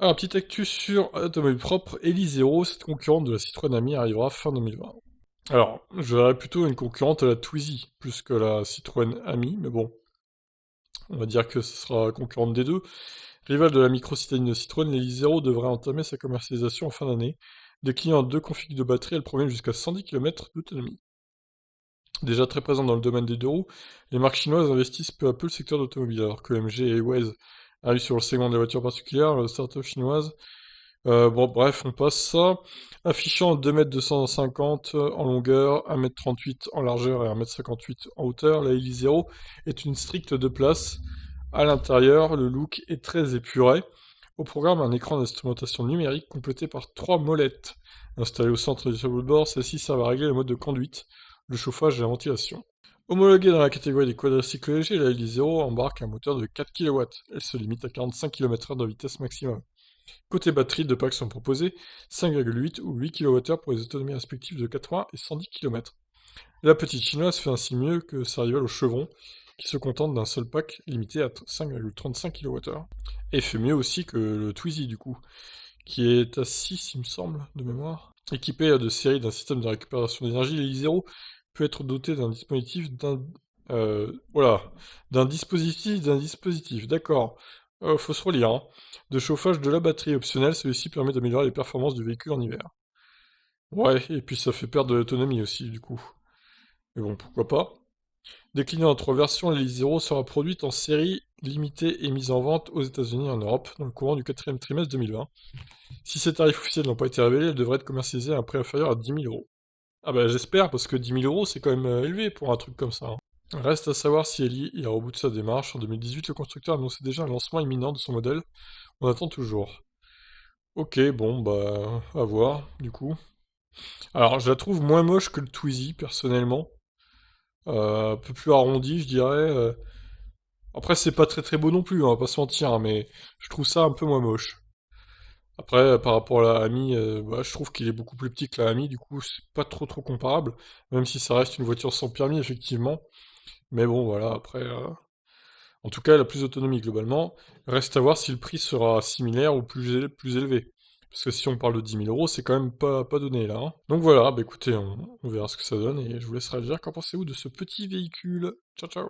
Alors, petite actu sur Automobile Propre, Elisero, cette concurrente de la Citroën Ami, arrivera fin 2020. Alors, je verrais plutôt une concurrente à la Twizy, plus que la Citroën Ami, mais bon, on va dire que ce sera concurrente des deux. Rivale de la micro-citadine de Citroën, l'Elisero devrait entamer sa commercialisation en fin d'année. Déclinant en deux configs de batterie, elle promène jusqu'à 110 km d'autonomie. Déjà très présente dans le domaine des deux roues, les marques chinoises investissent peu à peu le secteur d'automobile, alors que MG et Waze arrivent sur le segment des voitures particulières, la start-up chinoise. Bon, bref, on passe ça. Affichant 2,250 m en longueur, 1,38 m en largeur et 1,58 m en hauteur, la Elise Zero est une stricte deux places. À l'intérieur, le look est très épuré. Au programme, un écran d'instrumentation numérique complété par trois molettes. Installées au centre du tableau de bord, celles-ci servent à régler le mode de conduite, le chauffage et la ventilation. Homologuée dans la catégorie des quadricycles légers, la Elise Zero embarque un moteur de 4 kW. Elle se limite à 45 km/h de vitesse maximum. Côté batterie, deux packs sont proposés, 5,8 ou 8 kWh pour les autonomies respectives de 80 et 110 km. La petite chinoise fait ainsi mieux que sa rivale au Chevron, qui se contente d'un seul pack limité à 5,35 kWh. Et fait mieux aussi que le Twizy du coup, qui est à 6 il me semble, de mémoire. Équipé de série d'un système de récupération d'énergie, l'Elise peut être doté d'un dispositif voilà, d'un dispositif, d'accord. Faut se relire, hein. De chauffage de la batterie optionnelle, celui-ci permet d'améliorer les performances du véhicule en hiver. Ouais, et puis ça fait perdre de l'autonomie aussi, du coup. Mais bon, pourquoi pas. Déclinée en trois versions, l'Elise Zero sera produite en série limitée et mise en vente aux États-Unis et en Europe dans le courant du quatrième trimestre 2020. Si ces tarifs officiels n'ont pas été révélés, elle devrait être commercialisée à un prix inférieur à 10 000 euros. Ah bah j'espère, parce que 10 000 euros c'est quand même élevé pour un truc comme ça, hein. Reste à savoir si Eli ira au bout de sa démarche. En 2018, le constructeur annonçait déjà un lancement imminent de son modèle. On attend toujours. Ok, bon, bah, à voir, du coup. Alors, je la trouve moins moche que le Twizy, personnellement. Un peu plus arrondi, je dirais. Après, c'est pas très très beau non plus, on va pas se mentir, hein, mais je trouve ça un peu moins moche. Après, par rapport à la Ami, bah, je trouve qu'il est beaucoup plus petit que la Ami, du coup, c'est pas trop trop comparable, même si ça reste une voiture sans permis, effectivement. Mais bon, voilà, après, en tout cas, elle a plus d'autonomie globalement. Reste à voir si le prix sera similaire ou plus élevé. Parce que si on parle de 10 000 euros, c'est quand même pas donné là, hein. Donc voilà, bah écoutez, on verra ce que ça donne et je vous laisse réagir. Qu'en pensez-vous de ce petit véhicule? Ciao ciao!